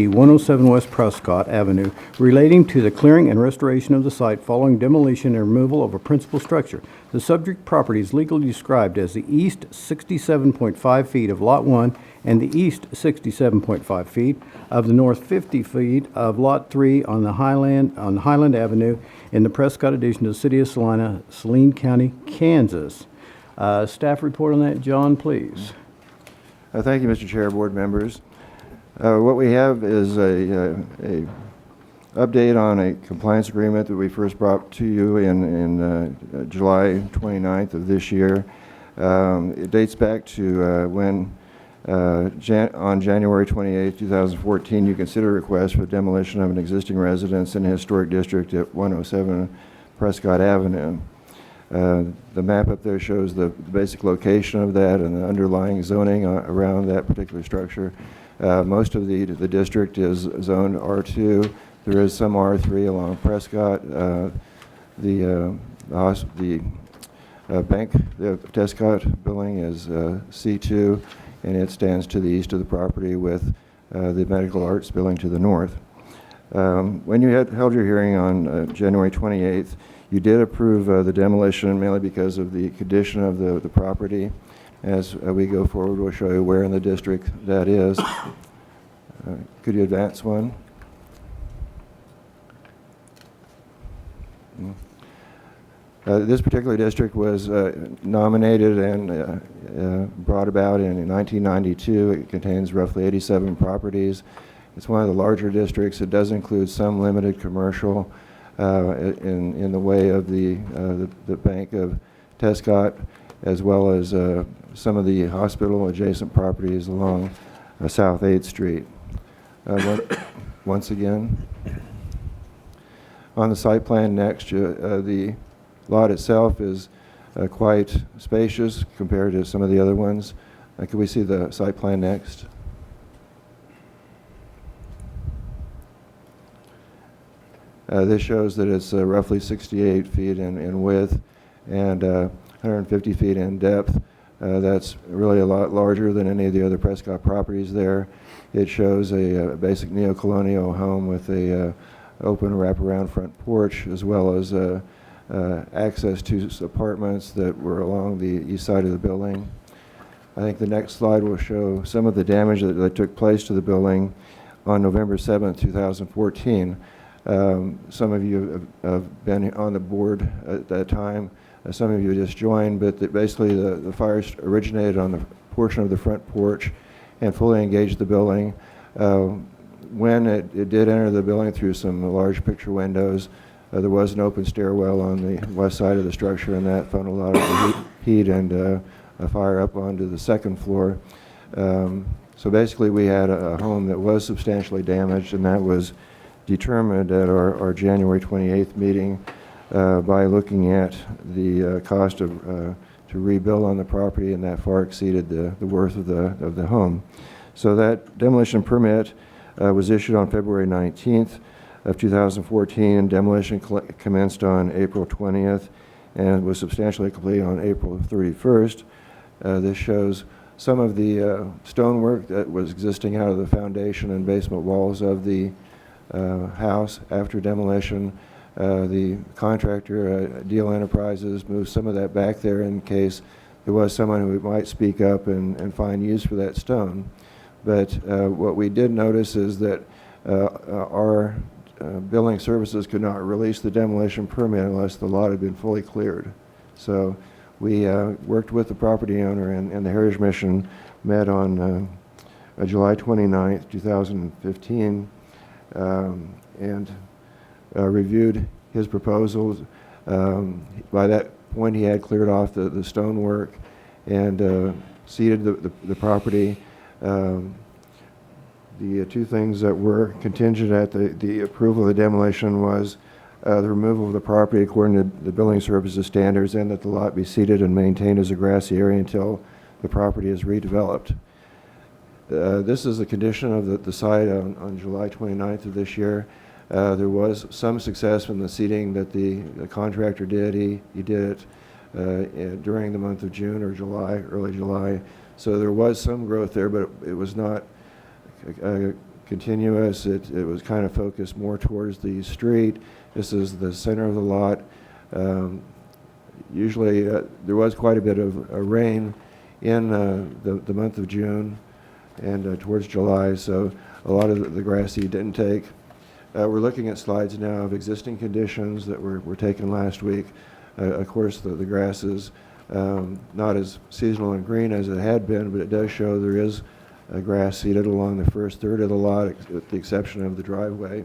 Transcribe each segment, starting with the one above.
107 West Prescott Avenue relating to the clearing and restoration of the site following demolition and removal of a principal structure. The subject property is legally described as the east 67.5 feet of Lot 1 and the east 67.5 feet of the north 50 feet of Lot 3 on Highland Avenue in the Prescott addition to the city of Salina, Saline County, Kansas. Staff report on that. John, please. Thank you, Mr. Chair, board members. What we have is a update on a compliance agreement that we first brought to you in July 29th of this year. It dates back to when on January 28, 2014, you considered a request for demolition of an existing residence in a historic district at 107 Prescott Avenue. The map up there shows the basic location of that and the underlying zoning around that particular structure. Most of the district is zoned R2. There is some R3 along Prescott. The bank, the Prescott building is C2, and it stands to the east of the property with the medical arts building to the north. When you held your hearing on January 28th, you did approve the demolition mainly because of the condition of the property. As we go forward, we'll show you where in the district that is. Could you advance one? This particular district was nominated and brought about in 1992. It contains roughly 87 properties. It's one of the larger districts. It does include some limited commercial in the way of the Bank of Prescott, as well as some of the hospital adjacent properties along South 8th Street. Once again, on the site plan next, the lot itself is quite spacious compared to some of the other ones. Can we see the site plan next? This shows that it's roughly 68 feet in width and 150 feet in depth. That's really a lot larger than any of the other Prescott properties there. It shows a basic neo-colonial home with a open wraparound front porch, as well as access to apartments that were along the east side of the building. I think the next slide will show some of the damage that took place to the building on November 7th, 2014. Some of you have been on the board at that time. Some of you just joined, but basically the fire originated on the portion of the front porch and fully engaged the building. When it did enter the building through some large picture windows, there was an open stairwell on the west side of the structure, and that funneled a lot of the heat and a fire up onto the second floor. So basically we had a home that was substantially damaged, and that was determined at our January 28th meeting by looking at the cost to rebuild on the property, and that far exceeded the worth of the home. So that demolition permit was issued on February 19th of 2014. Demolition commenced on April 20th and was substantially complete on April 31st. This shows some of the stonework that was existing out of the foundation and basement walls of the house after demolition. The contractor, Deal Enterprises, moved some of that back there in case there was someone who might speak up and find use for that stone. But what we did notice is that our building services could not release the demolition permit unless the lot had been fully cleared. So we worked with the property owner, and the Heritage Mission met on July 29th, 2015, and reviewed his proposals. By that point, he had cleared off the stonework and seeded the property. The two things that were contingent at the approval of the demolition was the removal of the property according to the building services standards, and that the lot be seeded and maintained as a grassy area until the property is redeveloped. This is the condition of the site on July 29th of this year. There was some success in the seeding that the contractor did. He did it during the month of June or July, early July. So there was some growth there, but it was not continuous. It was kind of focused more towards the street. This is the center of the lot. Usually there was quite a bit of rain in the month of June and towards July, so a lot of the grass seed didn't take. We're looking at slides now of existing conditions that were taken last week. Of course, the grass is not as seasonal and green as it had been, but it does show there is grass seeded along the first third of the lot, with the exception of the driveway.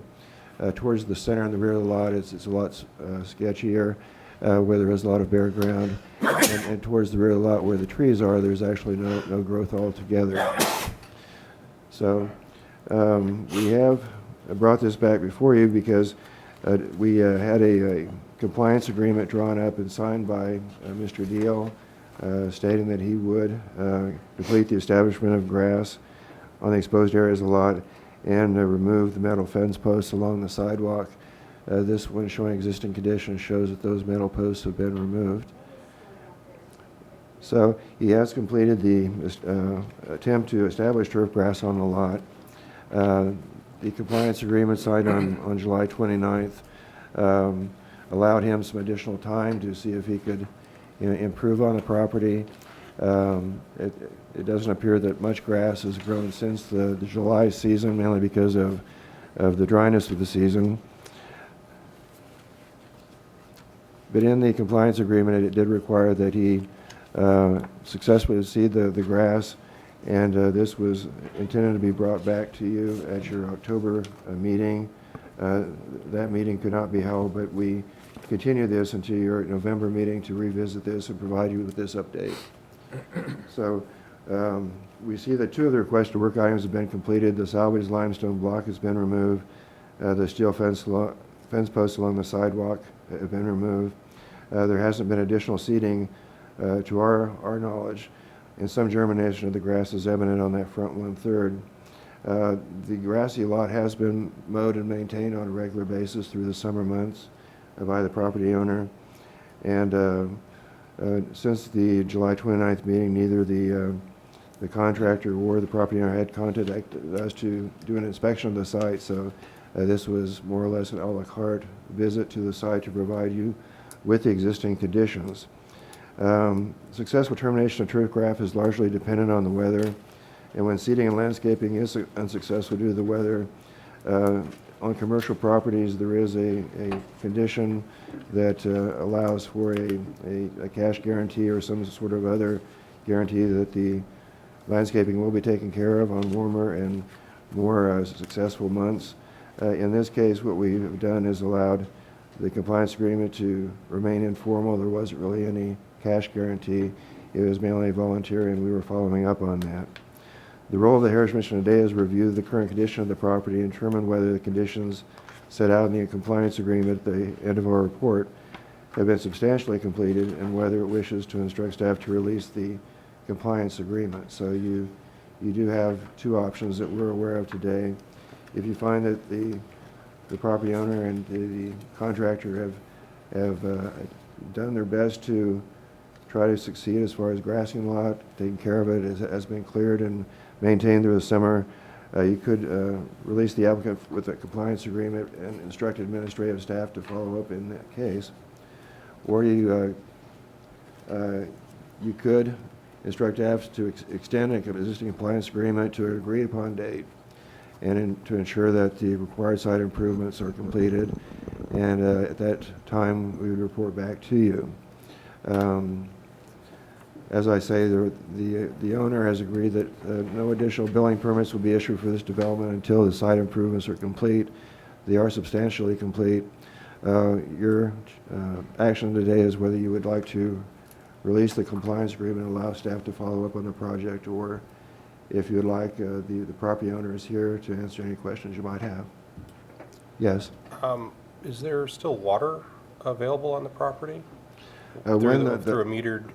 Towards the center and the rear of the lot, it's a lot sketchier, where there is a lot of bare ground. And towards the rear of the lot where the trees are, there's actually no growth altogether. So we have brought this back before you because we had a compliance agreement drawn up and signed by Mr. Deal, stating that he would complete the establishment of grass on the exposed areas of the lot and remove the metal fence posts along the sidewalk. This one showing existing conditions shows that those metal posts have been removed. So he has completed the attempt to establish turf grass on the lot. The compliance agreement signed on July 29th allowed him some additional time to see if he could improve on the property. It doesn't appear that much grass has grown since the July season, mainly because of the dryness of the season. But in the compliance agreement, it did require that he successfully seed the grass, and this was intended to be brought back to you at your October meeting. That meeting could not be held, but we continue this until your November meeting to revisit this and provide you with this update. So we see that 2 of the requested work items have been completed. The salvaged limestone block has been removed. The steel fence posts along the sidewalk have been removed. There hasn't been additional seeding to our knowledge, and some germination of the grass is evident on that front 1/3. The grassy lot has been mowed and maintained on a regular basis through the summer months by the property owner. And since the July 29th meeting, neither the contractor or the property owner had contacted us to do an inspection of the site, so this was more or less an a la carte visit to the site to provide you with the existing conditions. Successful termination of turf grass is largely dependent on the weather, and when seeding and landscaping is unsuccessful due to the weather, on commercial properties there is a condition that allows for a cash guarantee or some sort of other guarantee that the landscaping will be taken care of on warmer and more successful months. In this case, what we've done is allowed the compliance agreement to remain informal. There wasn't really any cash guarantee. It was mainly voluntary, and we were following up on that. The role of the Heritage Mission today is review the current condition of the property and determine whether the conditions set out in the compliance agreement at the end of our report have been substantially completed, and whether it wishes to instruct staff to release the compliance agreement. So you do have 2 options that we're aware of today. If you find that the property owner and the contractor have done their best to try to succeed as far as grassing the lot, taking care of it, has been cleared and maintained through the summer, you could release the applicant with a compliance agreement and instruct administrative staff to follow up in that case. Or you could instruct staff to extend an existing compliance agreement to an agreed upon date, and to ensure that the required site improvements are completed, and at that time we would report back to you. As I say, the owner has agreed that no additional building permits will be issued for this development until the site improvements are complete. They are substantially complete. Your action today is whether you would like to release the compliance agreement and allow staff to follow up on the project, or if you'd like, the property owner is here to answer any questions you might have. Yes? Is there still water available on the property When through a metered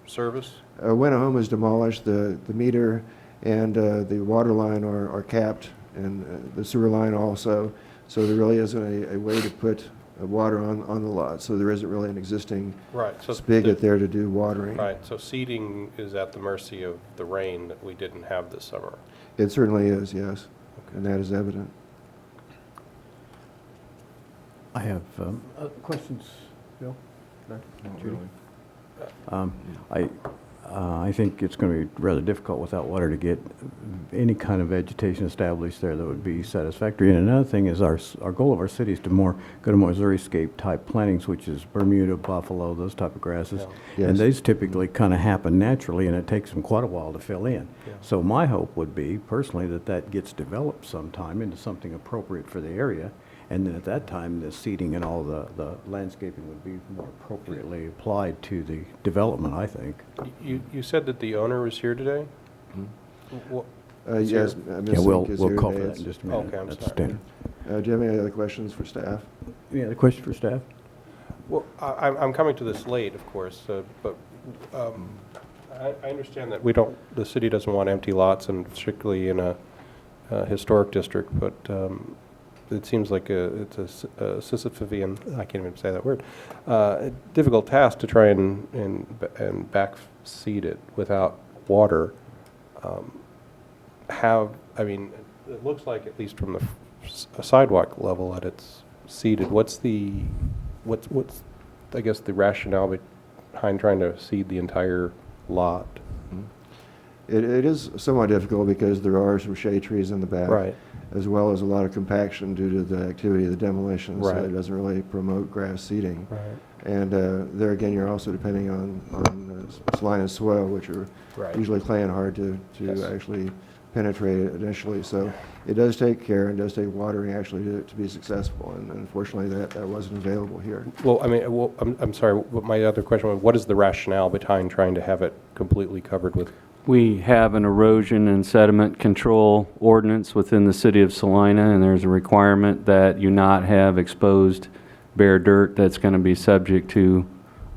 service? When a home is demolished, the meter and the water line are capped, and the sewer line also, so there really isn't a way to put water on the lot, so there isn't really an existing spigot there to do watering. Right, so seeding is at the mercy of the rain that we didn't have this summer. It certainly is, yes. and that is evident. I have questions, Bill? Judy? I think it's going to be rather difficult without water to get any kind of vegetation established there that would be satisfactory. And another thing is our goal of our city is to go to Missouri-scape type plantings, which is Bermuda, buffalo, those type of grasses. Yeah. And Yes. these typically kind of happen naturally, and it takes them quite a while to fill in. Yeah. So my hope would be, personally, that gets developed sometime into something appropriate for the area. And then at that time, the seeding and all the landscaping would be more appropriately applied to the development, I think. You said that the owner was here today? Wha- Is Yes, there- Ms. Yeah, Zink is we'll here call for today. that in just a minute. Okay, I'm That's sorry. standard. Do you have any other questions for staff? Any other question for staff? Well, I'm coming to this late, of course, but I understand that the city doesn't want empty lots, and particularly in a historic district, but it seems like it's a Sisyphean, I can't even say that word, difficult task to try and backseed it without water. I mean, it looks like, at least from the sidewalk level, that it's seeded. What's I guess the rationale behind trying to seed the entire lot? It is somewhat difficult because there are some shade trees in the back. Right. As well as a lot of compaction due to the activity of the demolition. So Right. it doesn't really promote grass seeding. Right. And there again, you're also depending on salinous soil, which are Right. usually clay and hard to Yes. actually penetrate it initially. So it does take care and does take watering actually to be successful. And unfortunately, that wasn't available here. Well, I mean, I'm sorry, my other question was, what is the rationale behind trying to have it completely covered with? We have an erosion and sediment control ordinance within the city of Salina, and there's a requirement that you not have exposed bare dirt that's going to be subject to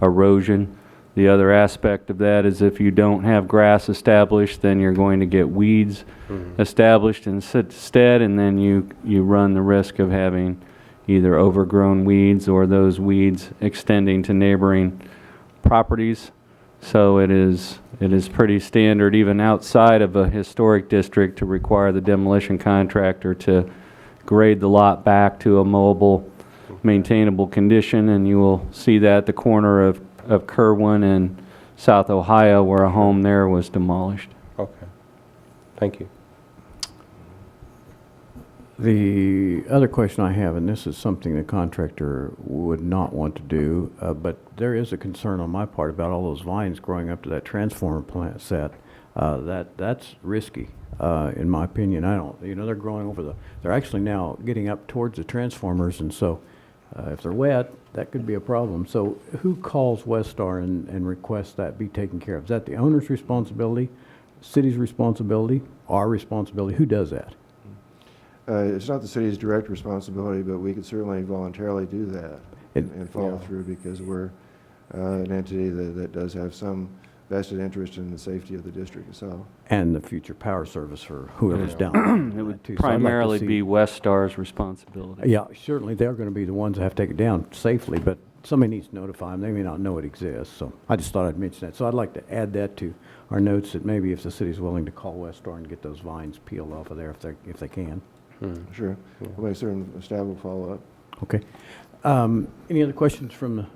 erosion. The other aspect of that is if you don't have grass established, then you're going to get weeds established instead, and then you run the risk of having either overgrown weeds or those weeds extending to neighboring properties. So it is pretty standard, even outside of a historic district, to require the demolition contractor to grade the lot back to a mowable, maintainable condition, and you will see that at the corner of Kerwin and South Ohio, where a home there was demolished. Okay. Thank you. The other question I have, and this is something the contractor would not want to do, but there is a concern on my part about all those vines growing up to that transformer plant set. That's risky, in my opinion. They're growing they're actually now getting up towards the transformers, and so if they're wet, that could be a problem. So who calls Westar and requests that be taken care of? Is that the owner's responsibility, city's responsibility, our responsibility? Who does that? It's not the city's direct responsibility, but we could certainly voluntarily do that and follow Yeah. through because we're an entity that does have some vested interest in the safety of the district itself. And the future power service for whoever's down. It would too. So I'd like to primarily see- be Westar's responsibility. Yeah, certainly they're going to be the ones that have to take it down safely, but somebody needs to notify them. They may not know it exists, so I just thought I'd mention that. So I'd like to add that to our notes that maybe if the city's willing to call Westar and get those vines peeled off of there if they can. Sure. We'll make certain staff will follow up. Okay. Any other questions from the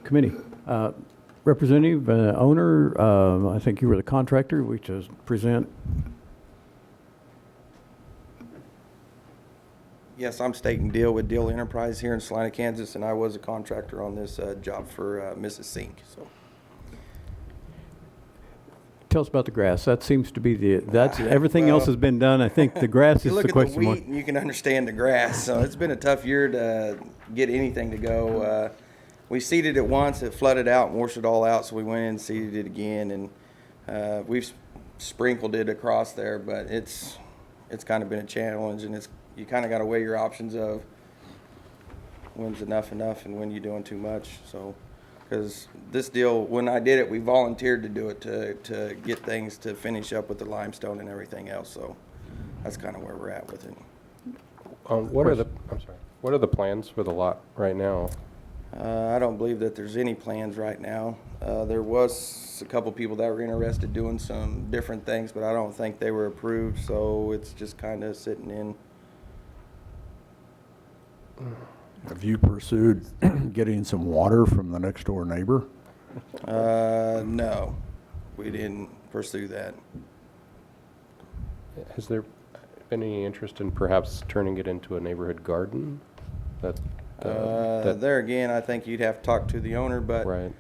committee? Representative, owner, I think you were the contractor, we just present. Yes, I'm Staten Deal with Deal Enterprise here in Salina, Kansas, and I was a contractor on this job for Mrs. Sink. So Tell us about the grass. That seems to be everything else has been done. I think the grass you is look the at question the mark. wheat and you can understand the grass. So it's been a tough year to get anything to go. We seeded it once, it flooded out and washed it all out, so we went in and seeded it again, and we've sprinkled it across there, but it's kind of been a challenge, and you kind of got to weigh your options of when's enough and when you're doing too much. So, because this deal, when I did it, we volunteered to do it to get things to finish up with the limestone and everything else. So that's kind of where we're at with it. What are the plans for the lot right now? I don't believe that there's any plans right now. There was a couple people that were interested doing some different things, but I don't think they were approved, so it's just kind of sitting in. Have you pursued getting some water from the next door neighbor? No, we didn't pursue that. Has there been any interest in perhaps turning it into a neighborhood garden? That, There again, I think you'd have to talk to the owner, but right.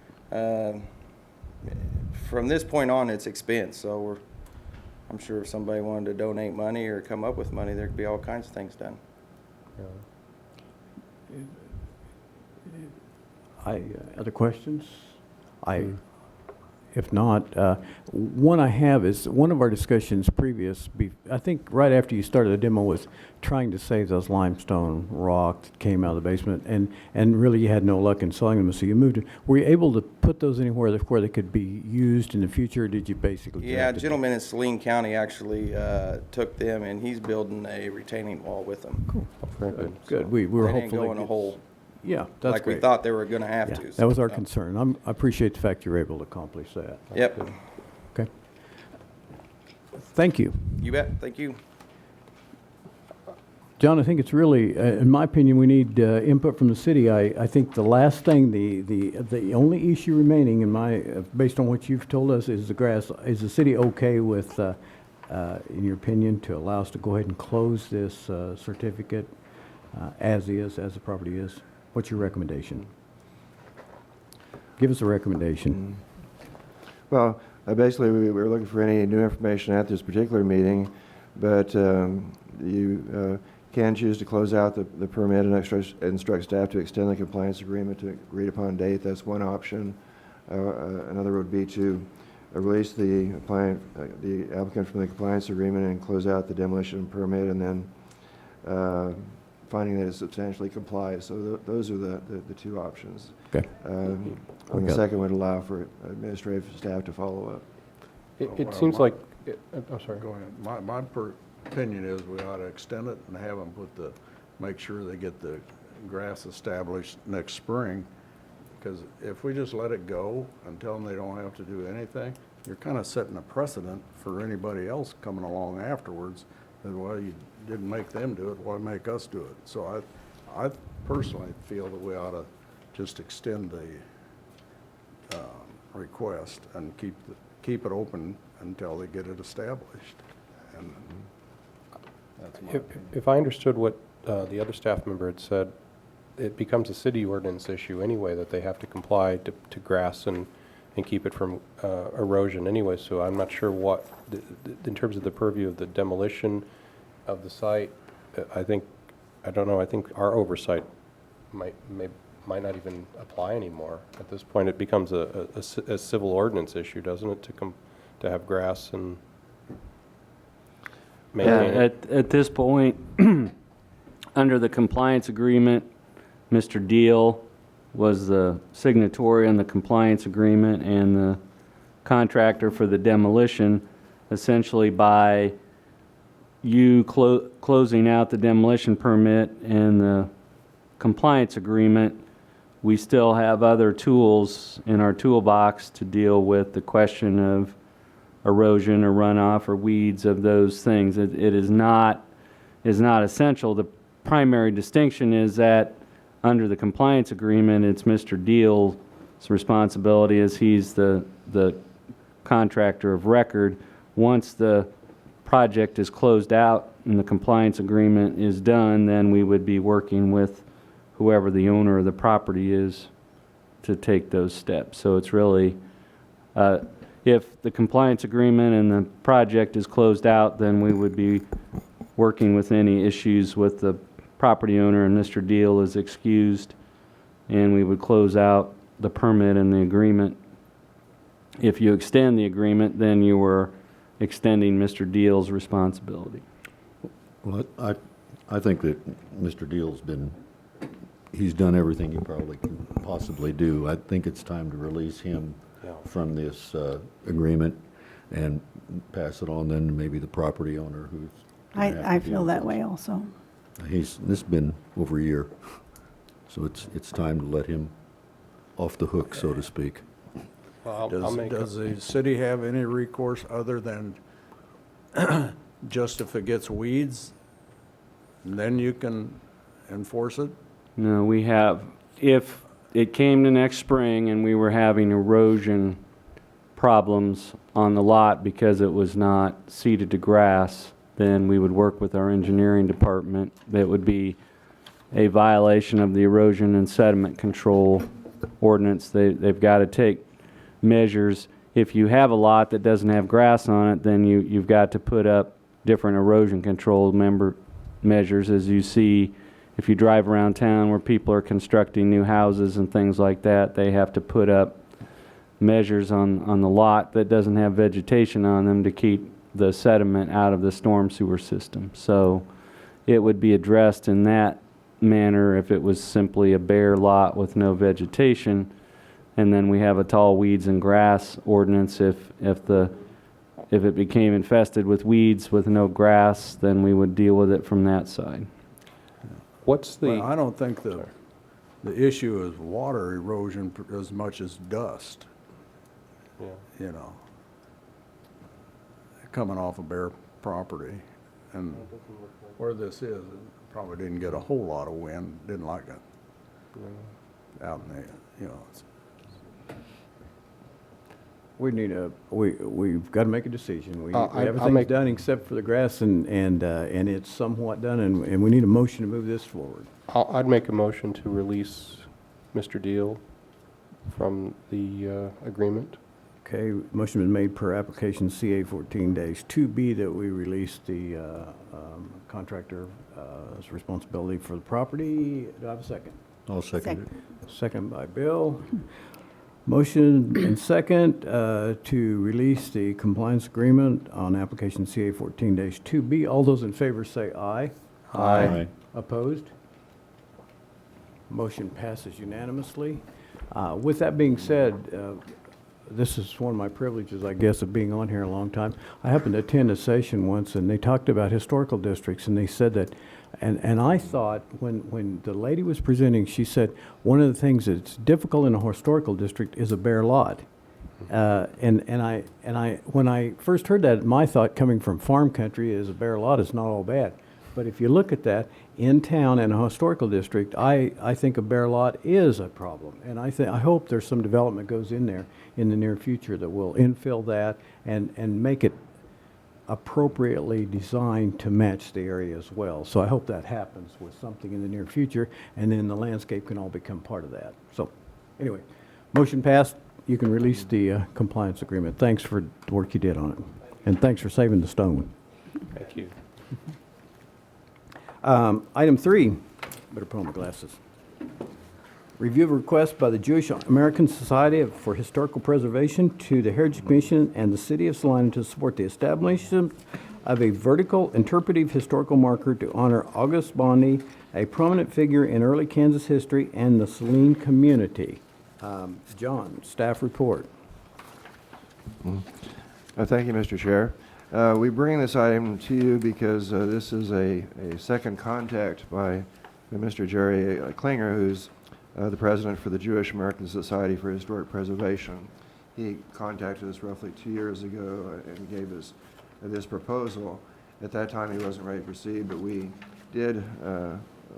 From this point on, it's expense, so I'm sure if somebody wanted to donate money or come up with money, there could be all kinds of things done. Other questions? If not, one I have is, one of our discussions previous, I think right after you started the demo, was trying to save those limestone rocks that came out of the basement, and really you had no luck in selling them, so you moved it. Were you able to put those anywhere where they could be used in the future, or did you basically? Yeah, a draft it? gentleman in Saline County actually took them, and he's building a retaining wall with them. Cool. Very good. Good, we were They hopefully. didn't go in a hole Yeah, that's like great. we thought they were going to have Yeah, to. that was our so. concern. I appreciate the fact you were able to accomplish that. Yep, Okay. Thank you. you bet. Thank you. John, I think it's really, in my opinion, we need input from the city. I think the last thing, the only issue remaining in my, based on what you've told us, is the grass. Is the city okay with, in your opinion, to allow us to go ahead and close this certificate as is, as the property is? What's your recommendation? Give us a recommendation. Well, basically, we were looking for any new information at this particular meeting, but you can choose to close out the permit and instruct staff to extend the compliance agreement to agreed-upon date. That's one option. Another would be to release the applicant from the compliance agreement and close out the demolition permit, and then finding that it substantially complies. So those are the two options. Okay. And We the got it. second would allow for administrative staff to follow up. It seems like, I'm sorry. Go ahead. My opinion is we ought to extend it and have them make sure they get the grass established next spring. Because if we just let it go and tell them they don't have to do anything, you're kind of setting a precedent for anybody else coming along afterwards. That, well, you didn't make them do it, why make us do it? So I personally feel that we ought to just extend the request and keep it open until they get it established. And that's my opinion. If I understood what the other staff member had said, it becomes a city ordinance issue anyway, that they have to comply to grass and keep it from erosion anyway. So I'm not sure what, in terms of the purview of the demolition of the site, I don't know, I think our oversight might not even apply anymore. At this point, it becomes a civil ordinance issue, doesn't it, to have grass and maintain it? At this point, under the compliance agreement, Mr. Deal was the signatory on the compliance agreement and the contractor for the demolition. Essentially, by you closing out the demolition permit and the compliance agreement, we still have other tools in our toolbox to deal with the question of erosion or runoff or weeds of those things. It is not essential. The primary distinction is that under the compliance agreement, it's Mr. Deal's responsibility, as he's the contractor of record. Once the project is closed out and the compliance agreement is done, then we would be working with whoever the owner of the property is to take those steps. So it's really, if the compliance agreement and the project is closed out, then we would be working with any issues with the property owner, and Mr. Deal is excused, and we would close out the permit and the agreement. If you extend the agreement, then you were extending Mr. Deal's responsibility. Well, I think that Mr. Deal's he's done everything he probably can possibly do. I think it's time to release him from this agreement and pass it on then to maybe the property owner who's gonna have I to feel deal that with way also. this has been over a year, so it's time to let him off the hook, so to speak. Well, I'll Does, make, does the city have any recourse other than just if it gets weeds, then you can enforce it? No, we have, if it came to next spring and we were having erosion problems on the lot because it was not seeded to grass, then we would work with our engineering department. That would be a violation of the erosion and sediment control ordinance. They've got to take measures. If you have a lot that doesn't have grass on it, then you've got to put up different erosion control measures, as you see if you drive around town where people are constructing new houses and things like that. They have to put up measures on the lot that doesn't have vegetation on them to keep the sediment out of the storm sewer system. So it would be addressed in that manner if it was simply a bare lot with no vegetation. And then we have a tall weeds and grass ordinance. If it became infested with weeds with no grass, then we would deal with it from that side. what's Well, I the, don't think the issue is water erosion as much as dust, yeah. you know, coming off of bare property. And where this is, it probably didn't get a whole lot of wind, didn't like it out in the, you know, it's- we've got to make a decision. I'll Everything's make- done except for the grass, and it's somewhat done, and we need a motion to move this forward. I'd make a motion to release Mr. Deal from the agreement. Okay, motion been made per application CA 14-2B that we release the contractor's responsibility for the property. Do I have a second? I'll second it. Second by Bill. Motion and second to release the compliance agreement on application CA 14-2B. All those in favor say aye. Aye. Opposed? Motion passes unanimously. With that being said, this is one of my privileges, I guess, of being on here a long time. I happened to attend a session once, and they talked about historical districts, and they said that, and I thought, when the lady was presenting, she said, one of the things that's difficult in a historical district is a bare lot. And when I first heard that, my thought coming from farm country is a bare lot is not all bad. But if you look at that, in town in a historical district, I think a bare lot is a problem. And I hope there's some development goes in there in the near future that will infill that and make it appropriately designed to match the area as well. So I hope that happens with something in the near future, and then the landscape can all become part of that. So anyway, motion passed. You can release the compliance agreement. Thanks for the work you did on it. And thanks for saving the stone. Thank you. Item 3, better put on my glasses. Review of request by the Jewish American Society for Historical Preservation to the Heritage Commission and the City of Salina to support the establishment of a vertical interpretive historical marker to honor August Bondy, a prominent figure in early Kansas history and the Saline community. John, staff report. Thank you, Mr. Chair. We bring this item to you because this is a second contact by Mr. Jerry Klinger, who's the president for the Jewish American Society for Historic Preservation. He contacted us roughly 2 years ago and gave us this proposal. At that time, he wasn't ready to proceed, but we did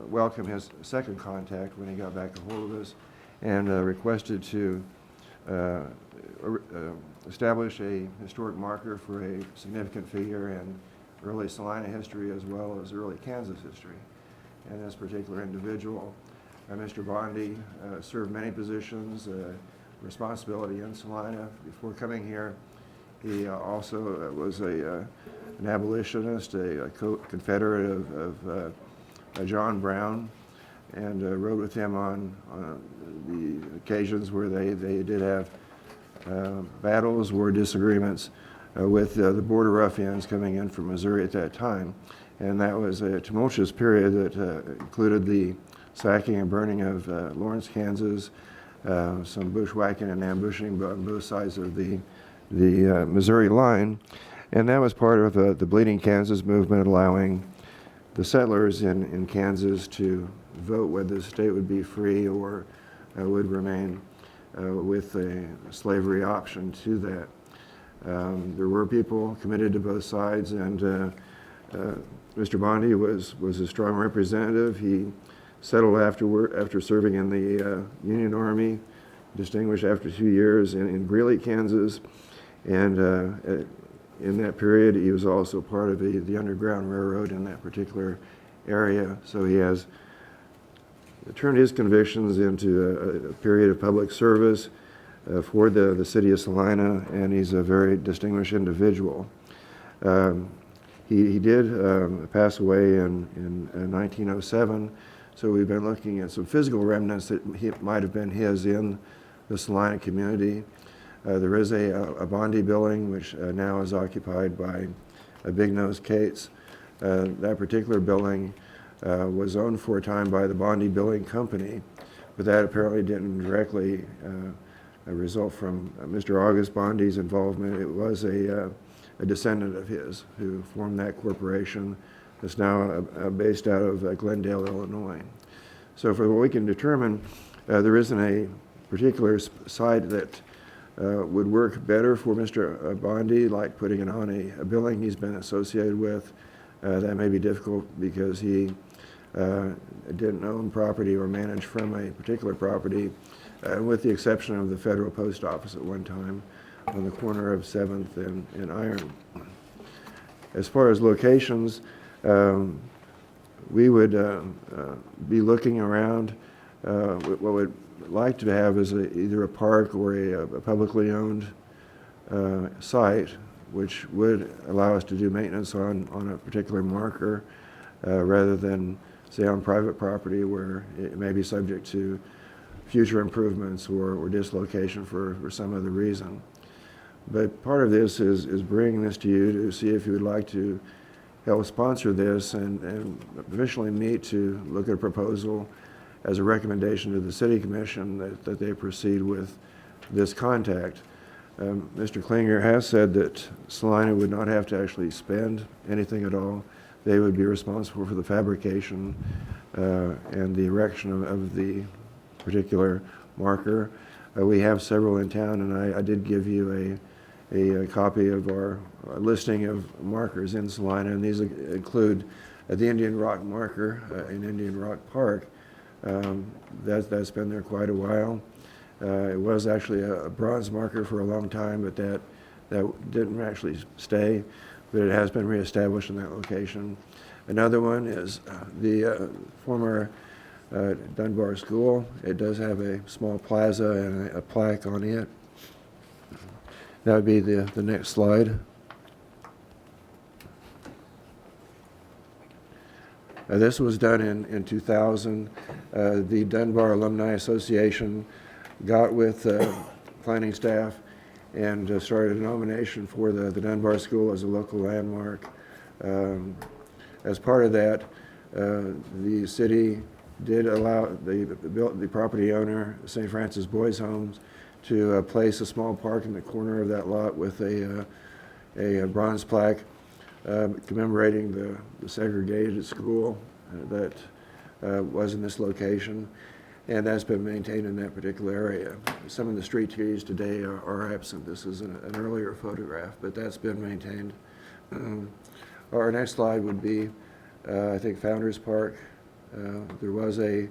welcome his second contact when he got back a hold of us and requested to establish a historic marker for a significant figure in early Salina history as well as early Kansas history. And this particular individual, Mr. Bondy, served many positions, responsibility in Salina. Before coming here, he also was an abolitionist, a Confederate of John Brown, and rode with him on the occasions where they did have battles or disagreements with the border ruffians coming in from Missouri at that time. And that was a tumultuous period that included the sacking and burning of Lawrence, Kansas, some bushwhacking and ambushing on both sides of the Missouri line. And that was part of the Bleeding Kansas movement, allowing the settlers in Kansas to vote whether the state would be free or would remain with a slavery option to that. There were people committed to both sides, and Mr. Bondi was a strong representative. He settled after serving in the Union Army, distinguished after 2 years in Greeley, Kansas, and in that period he was also part of the Underground Railroad in that particular area. So he has turned his convictions into a period of public service for the city of Salina, and he's a very distinguished individual. He did pass away in 1907, so we've been looking at some physical remnants that might have been his in the Salina community. There is a Bondi building which now is occupied by Big Nose Cates. That particular building was owned for a time by the Bondi Building Company, but that apparently didn't directly result from Mr. August Bondi's involvement. It was a descendant of his who formed that corporation that's now based out of Glendale, Illinois. So for what we can determine, there isn't a particular site that would work better for Mr. Bondi, like putting it on a building he's been associated with. That may be difficult because he didn't own property or manage from a particular property, with the exception of the Federal Post Office at one time on the corner of 7th and Iron. As far as locations, we would be looking around. What we'd like to have is either a park or a publicly owned site, which would allow us to do maintenance on a particular marker rather than, say, on private property where it may be subject to future improvements or dislocation for some other reason. But part of this is bringing this to you to see if you would like to help sponsor this and eventually meet to look at a proposal as a recommendation to the City Commission that they proceed with this contact. Mr. Klinger has said that Salina would not have to actually spend anything at all. They would be responsible for the fabrication and the erection of the particular marker. We have several in town, and I did give you a copy of our listing of markers in Salina, and these include the Indian Rock marker in Indian Rock Park. That's been there quite a while. It was actually a bronze marker for a long time, but that didn't actually stay, but it has been reestablished in that location. Another one is the former Dunbar School. It does have a small plaza and a plaque on it. That would be the next slide. This was done in 2000. The Dunbar Alumni Association got with planning staff and started a nomination for the Dunbar School as a local landmark. As part of that, the city did allow the property owner, St. Francis Boys Homes, to place a small park in the corner of that lot with a bronze plaque commemorating the segregated school that was in this location, and that's been maintained in that particular area. Some of the street trees today are absent. This is an earlier photograph, but that's been maintained. Our next slide would be, I think, Founders Park. There was a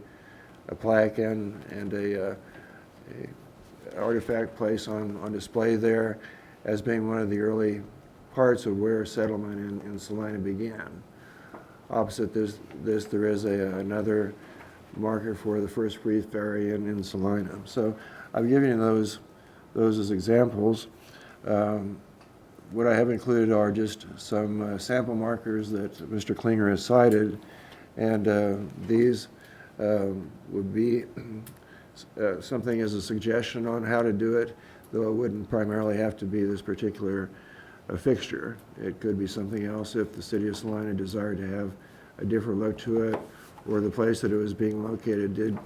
plaque and a artifact place on display there as being one of the early parts of where settlement in Salina began. Opposite this there is another marker for the first Reef Ferry in Salina. So I've given you those as examples. What I have included are just some sample markers that Mr. Klinger has cited, and these would be something as a suggestion on how to do it, though it wouldn't primarily have to be this particular fixture. It could be something else if the city of Salina desired to have a different look to it, or the place that it was being located did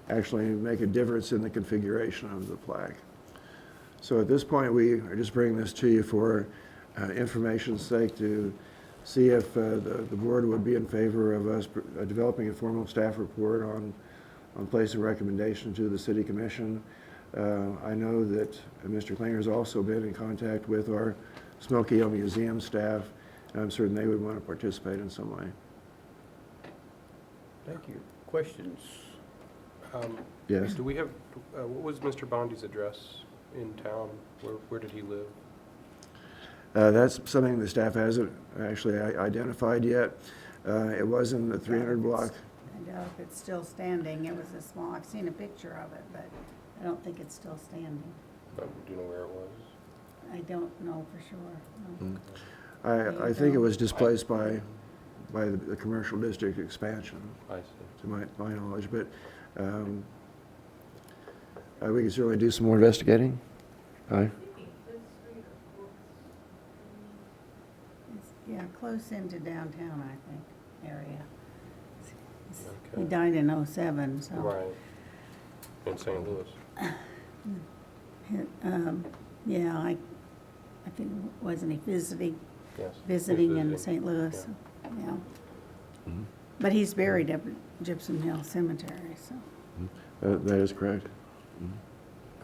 actually make a difference in the configuration of the plaque. So at this point, we are just bringing this to you for information's sake to see if the board would be in favor of us developing a formal staff report on placing recommendation to the City Commission. I know that Mr. Klinger's also been in contact with our Smoky Hill Museum staff, and I'm certain they would want to participate in some way. Thank you. Questions? Yes. Do we have, what was Mr. Bondi's address in town? Where did he live? That's something the staff hasn't actually identified yet. It was in the 300 block. I doubt if it's still standing. It was a small, I've seen a picture of it, but I don't think it's still standing. Do you know where it was? I don't know for sure. No. I think it was displaced by the commercial district expansion, I see. to my knowledge, but we can certainly do some more investigating. Aye. It's, yeah, close into downtown, I think, area. He Okay. died in '07, so. Right. In St. Louis. Yeah, I think, wasn't he visiting Yes. in Visiting. St. Louis? Yeah. But he's buried up at Gypsum Hill Cemetery, so. That is correct.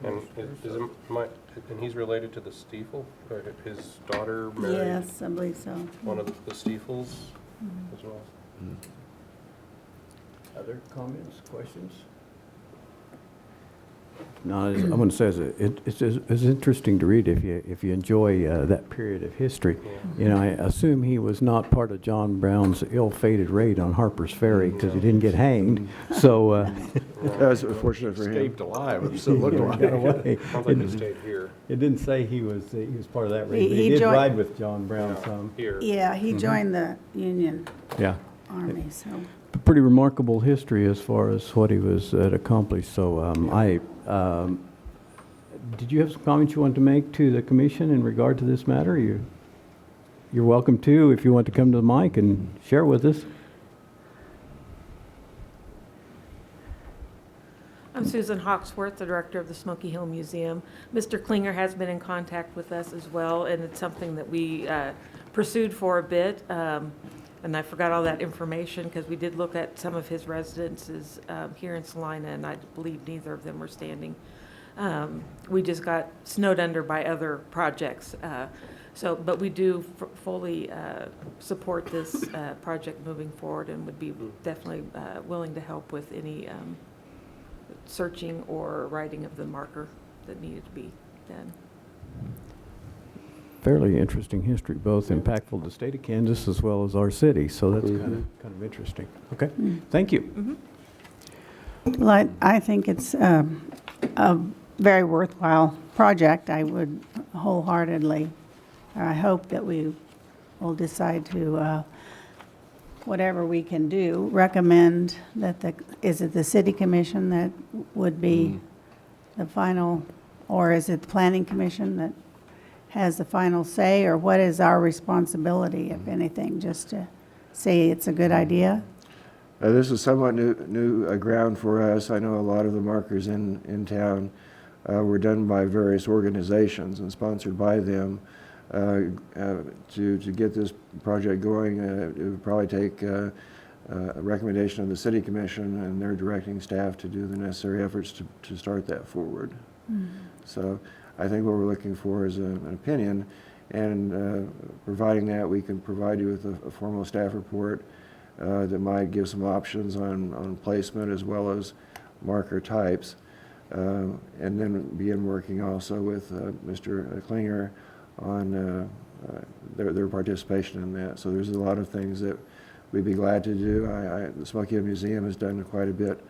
And and he's related to the Stiefel? Or his daughter married Yes, I believe so. one of the Stiefels as well? Other comments, questions? No, I want to say it's interesting to read if you enjoy that period of history. Yeah. You know, I assume he was not part of John Brown's ill-fated raid on Harper's Ferry because he didn't get hanged. So That was fortunate for him. Escaped alive, so it looked got like. away. Sounds like he stayed here. It didn't say he was part of that raid, but He he did joined- ride with John Brown some. Here. Yeah, he joined the Union Yeah. Army, so. Pretty remarkable history as far as what he had accomplished. So did you have some comments you wanted to make to the commission in regard to this matter? You're welcome to, if you want to come to the mic and share with us. I'm Susan Hawksworth, the director of the Smoky Hill Museum. Mr. Klinger has been in contact with us as well, and it's something that we pursued for a bit. And I forgot all that information because we did look at some of his residences here in Salina, and I believe neither of them were standing. We just got snowed under by other projects. But we do fully support this project moving forward and would be definitely willing to help with any searching or writing of the marker that needed to be done. Fairly interesting history, both impactful to the state of Kansas as well as our city. So that's kind of interesting. Okay, thank you. Well, I think it's a very worthwhile project. I would wholeheartedly, I hope that we will decide to, whatever we can do, recommend that is it the city commission that would be the final, or is it the planning commission that has the final say, or what is our responsibility, if anything, just to say it's a good idea? This is somewhat new ground for us. I know a lot of the markers in town were done by various organizations and sponsored by them. To get this project going, it would probably take a recommendation of the city commission, and they're directing staff to do the necessary efforts to start that forward. So I think what we're looking for is an opinion, and providing that, we can provide you with a formal staff report that might give some options on placement as well as marker types, and then begin working also with Mr. Klinger on their participation in that. So there's a lot of things that we'd be glad to do. The Smoky Hill Museum has done quite a bit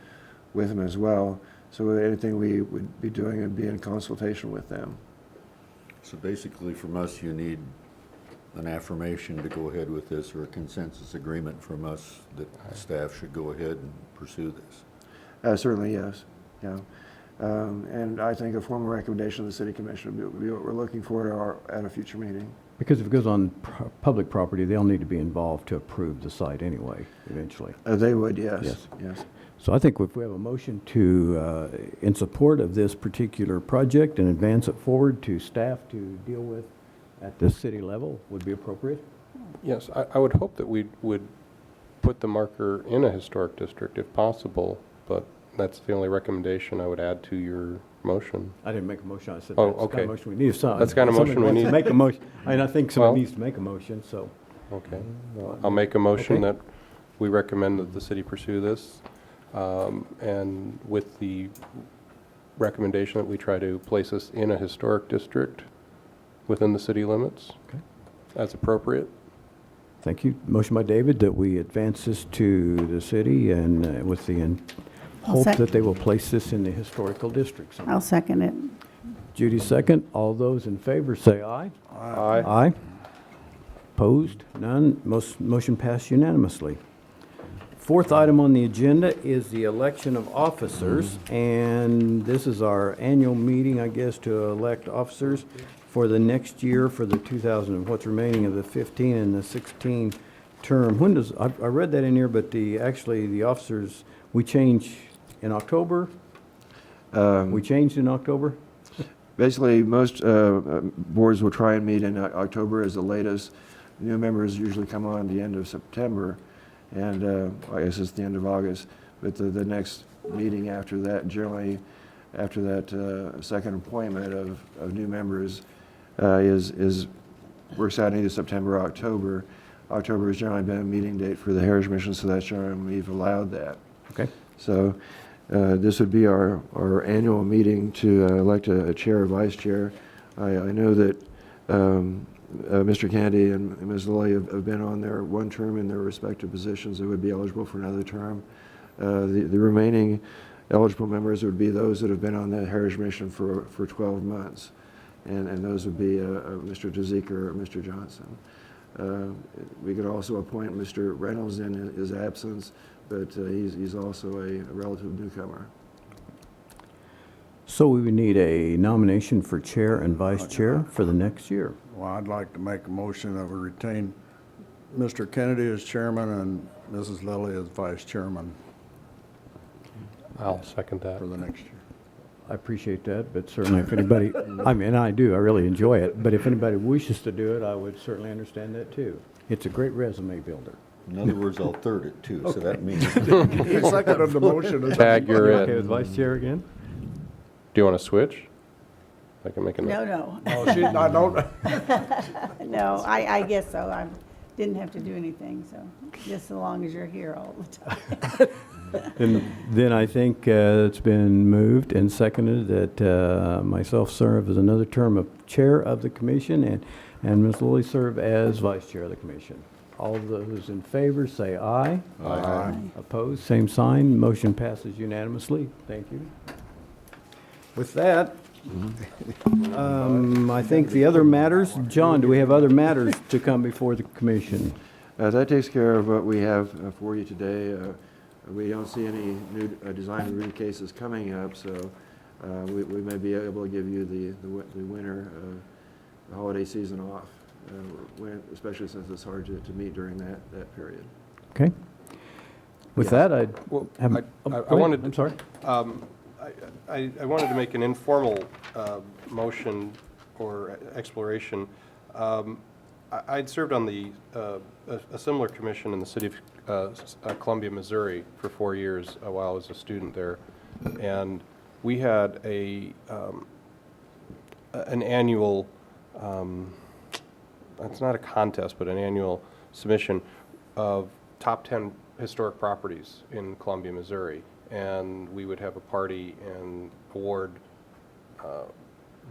with them as well. So anything we would be doing would be in consultation with them. So basically, from us, you need an affirmation to go ahead with this, or a consensus agreement from us that staff should go ahead and pursue this. Certainly, yes. Yeah. And I think a formal recommendation of the city commission would be what we're looking for at a future meeting. Because if it goes on public property, they'll need to be involved to approve the site anyway, eventually. They would, yes. Yes. Yes. So I think if we have a motion to, in support of this particular project and advance it forward to staff to deal with at the city level, would be appropriate. Yes, I would hope that we would put the marker in a historic district if possible, but that's the only recommendation I would add to your motion. I didn't make a motion, I said Oh, that's the kind okay. of motion we need. If some- That's the kind of somebody motion we wants to need. Make a motion, and I think Well- somebody needs to make a motion, so. Okay. Well, I'll make a motion Okay. that we recommend that the city pursue this, and with the recommendation that we try to place this in a historic district within the city limits, Okay. as appropriate. Thank you. Motion by David that we advance this to the city and with the I'll hope sec- that they will place this in the historical district. So, I'll second it. Judy, second. All those in favor say aye. Aye. Aye. Opposed? None. Motion passed unanimously. Fourth item on the agenda is the election of officers, and this is our annual meeting, I guess, to elect officers for the next year for the 2000, what's remaining of the 15 and the 16 term. When does, I read that in here, but actually, the officers, we change in October? We changed in October? Basically, most boards will try and meet in October as the latest. New members usually come on the end of September, and I guess it's the end of August. But the next meeting after that, generally after that second appointment of new members, works out either September or October. October has generally been a meeting date for the Heritage Mission, so that's generally when we've allowed that. Okay. So this would be our annual meeting to elect a chair or vice chair. I know that Mr. Kennedy and Ms. Lilly have been on their one term in their respective positions. They would be eligible for another term. The remaining eligible members would be those that have been on the Heritage Mission for 12 months. And those would be Mr. DeZeker or Mr. Johnson. We could also appoint Mr. Reynolds in his absence, but he's also a relative newcomer. So we would need a nomination for chair and vice chair for the next year. Well, I'd like to make a motion that we retain Mr. Kennedy as chairman and Mrs. Lilly as vice chairman I'll second that. for the next year. I appreciate that, but certainly if anybody, I mean, I do, I really enjoy it, but if anybody wishes to do it, I would certainly understand that too. It's a great resume builder. In other words, I'll third it too, so that means. He seconded the motion. Tag, you're Okay with in. vice chair again? Do you want to switch? I can make a No, note. no, Oh, I don't, no, I guess so. I didn't have to do anything, so just so long as you're here all the time. And then I think it's been moved and seconded that myself serve as another term of chair of the commission and Ms. Lilly serve as vice chair of the commission. All of those in favor say aye. Aye. Opposed, same sign. Motion passes unanimously. Thank you. With that, I think the other matters, John, do we have other matters to come before the commission? That takes care of what we have for you today. We don't see any new design review cases coming up, so we may be able to give you the winter holiday season off, especially since it's hard to meet during that period. Okay. With that, I'd Well, have. I oh, go ahead. wanted- I'm sorry. I wanted to make an informal motion or exploration. I'd served on a similar commission in the city of Columbia, Missouri for 4 years while I was a student there. And we had an annual, it's not a contest, but an annual submission of top 10 historic properties in Columbia, Missouri. And we would have a party and award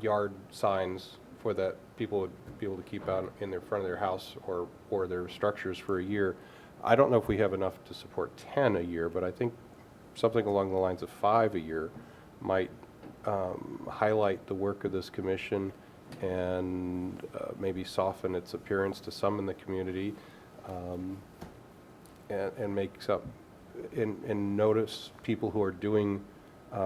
yard signs for that people would be able to keep out in their front of their house or their structures for a year. I don't know if we have enough to support 10 a year, but I think something along the lines of 5 a year might highlight the work of this commission and maybe soften its appearance to some in the community and make some, and notice people who are doing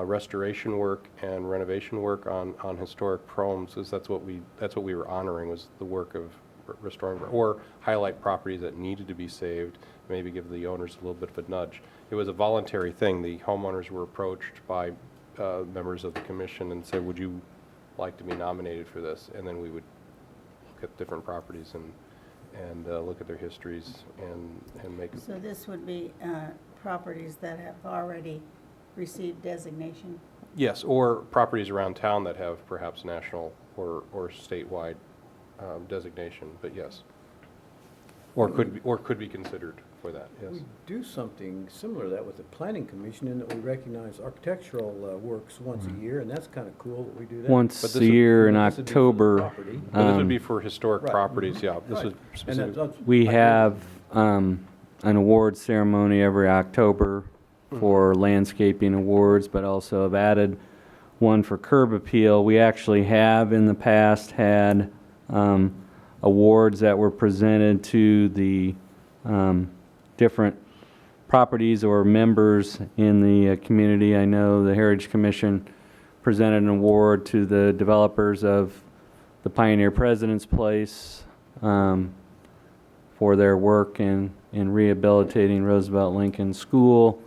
restoration work and renovation work on historic homes, because that's what we were honoring, was the work of restoring or highlight properties that needed to be saved, maybe give the owners a little bit of a nudge. It was a voluntary thing. The homeowners were approached by members of the commission and said, would you like to be nominated for this? And then we would look at different properties and look at their histories and make. So this would be properties that have already received designation? Yes, or properties around town that have perhaps national or statewide designation, but yes. Or could be considered for that, yes. We do something similar to that with the planning commission in that we recognize architectural works once a year, and that's kind of cool that we do that. But Once this a would- year in This would be for the October, property. But this would be for historic Right. properties, yeah. This Right. is And specific. that's- we I- have an award ceremony every October for landscaping awards, but also have added one for curb appeal. We actually have in the past had awards that were presented to the different properties or members in the community. I know the Heritage Commission presented an award to the developers of the Pioneer President's Place for their work in rehabilitating Roosevelt Lincoln School.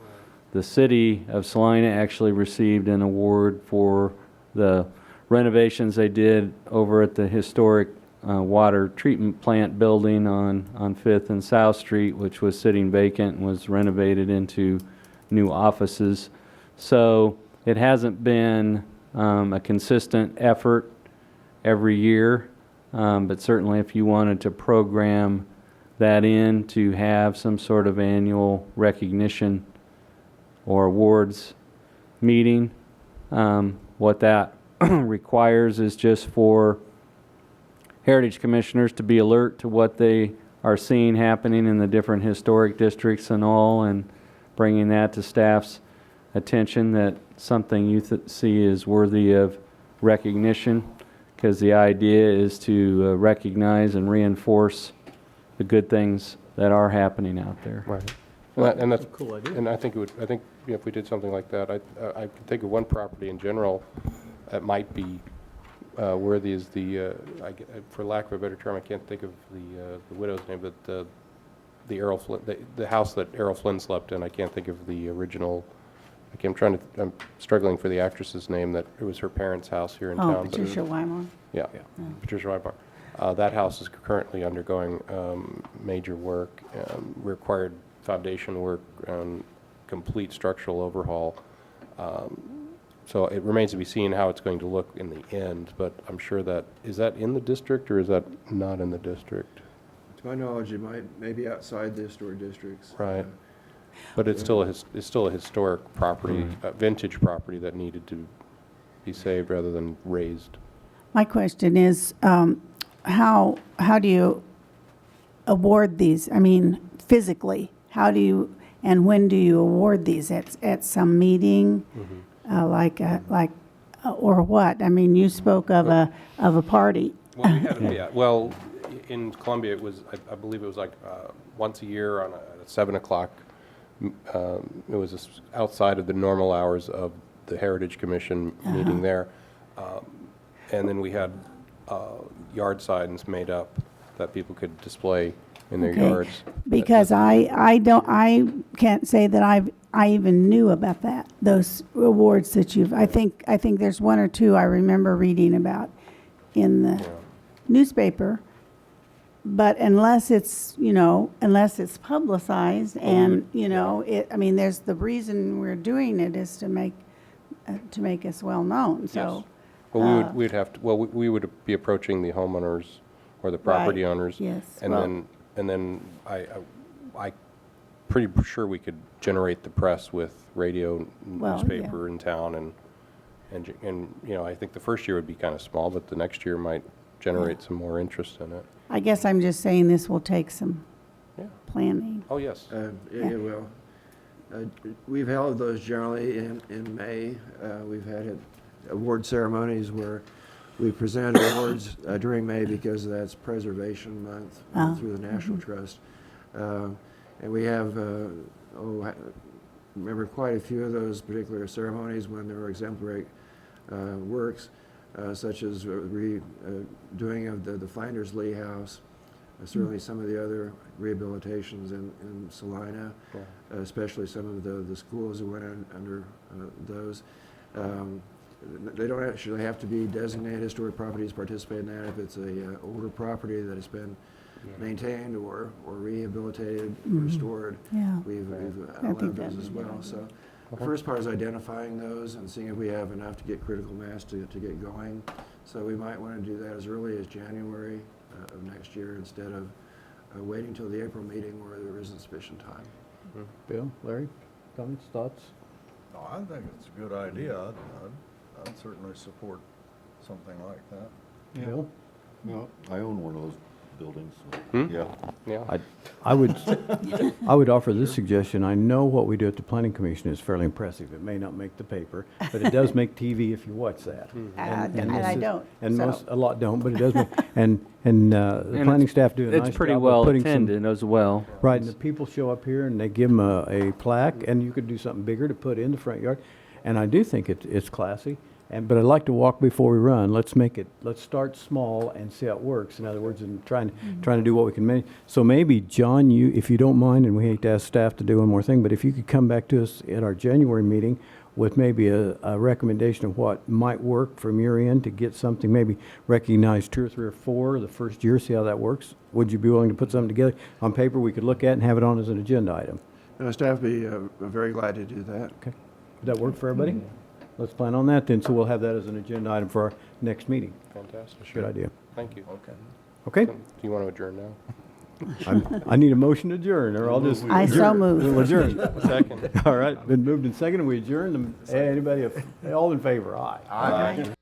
The city of Salina actually received an award for the renovations they did over at the historic water treatment plant building on Fifth and South Street, which was sitting vacant and was renovated into new offices. So it hasn't been a consistent effort every year, but certainly if you wanted to program that in to have some sort of annual recognition or awards meeting, what that requires is just for Heritage Commissioners to be alert to what they are seeing happening in the different historic districts and all, and bringing that to staff's attention, that something you see is worthy of recognition, because the idea is to recognize and reinforce the good things that are happening out there. Right. And that's, a cool idea. and I think if we did something like that, I can think of one property in general that might be worthy is for lack of a better term, I can't think of the widow's name, but the Errol Flynn, the house that Errol Flynn slept in. I can't think of the original. I'm struggling for the actress's name. That it was her parents' house here in Oh, town. but it was- Patricia Weimar. Yeah, Patricia Weimar. That house is currently undergoing major work, required foundation work, complete structural overhaul. So it remains to be seen how it's going to look in the end, but I'm sure is that in the district or is that not in the district? To my knowledge, it may be outside the historic districts. Right. But it's still a historic property, a vintage property that needed to be saved rather than razed. My question is, how do you award these? I mean, physically, how do you, and when do you award these? At some meeting? Or what? I mean, you spoke of a party. Well, we had, yeah, well, in Columbia, it was, I believe it was like once a year at 7 o'clock. It was outside of the normal hours of the Heritage Commission meeting there. And then we had yard signs made up that people could display in their Okay. yards. Because I can't say that I even knew about those awards that I think there's one or two I remember reading about in the newspaper. But unless it's publicized and, I mean, there's the reason we're doing it is to make us well known, so. Well, we'd have to, well, we would be approaching the homeowners or the property Right. owners. Yes, And well- then I pretty sure we could generate the press with radio, Well, newspaper in town and I think the first year would be kind of small, but the next year might generate some more interest in it. I guess I'm just saying this will take some Yeah. planning. Oh, yes. It will. We've held those generally in May. We've had award ceremonies where we present awards during May because that's Preservation Month through the National Trust. And we have, remember quite a few of those particular ceremonies when there were exemplary works, such as doing of the Flinders Lee House, certainly some of the other rehabilitations in Salina, especially some of the schools that went under those. They don't actually have to be designated historic properties to participate in that if it's a older property that has been maintained or rehabilitated, restored. Yeah. We've think allowed that'd those as be a good well. So The first part is identifying those and seeing if we have enough to get critical mass to get going. So we might want to do that as early as January of next year instead of waiting till the April meeting where there isn't sufficient time. Bill, Larry, comments, thoughts? No, I think it's a good idea. I'd certainly support something like that. Bill? No, I own one of those buildings, so, Hmm? yeah. Yeah. I would offer this suggestion. I know what we do at the planning commission is fairly impressive. It may not make the paper, but it does make TV if you watch that. And this I is- don't, And so. a lot don't, but it does make, and the And planning staff do a nice job It's pretty of well putting some. attended as well. Right, and the people show up here and they give them a plaque, and you could do something bigger to put in the front yard. And I do think it's classy, but I'd like to walk before we run. Let's start small and see how it works. In other words, and trying to do what we can manage. So maybe, John, if you don't mind, and we hate to ask staff to do one more thing, but if you could come back to us at our January meeting with maybe a recommendation of what might work from your end to get something, maybe recognize 2 or 3 or 4 the first year, see how that works. Would you be willing to put something together on paper we could look at and have it on as an agenda item? Staff would be very glad to do that. Okay. Would that work for everybody? Let's plan on that then, so we'll have that as an agenda item for our next meeting. Fantastic. Good idea. Thank you. Okay. Okay? Do you want to adjourn now? I need a motion to adjourn, or I'll just. I so move. We'll adjourn. Second. All right, been moved and seconded, we adjourn. Anybody, all in favor? Aye. Aye.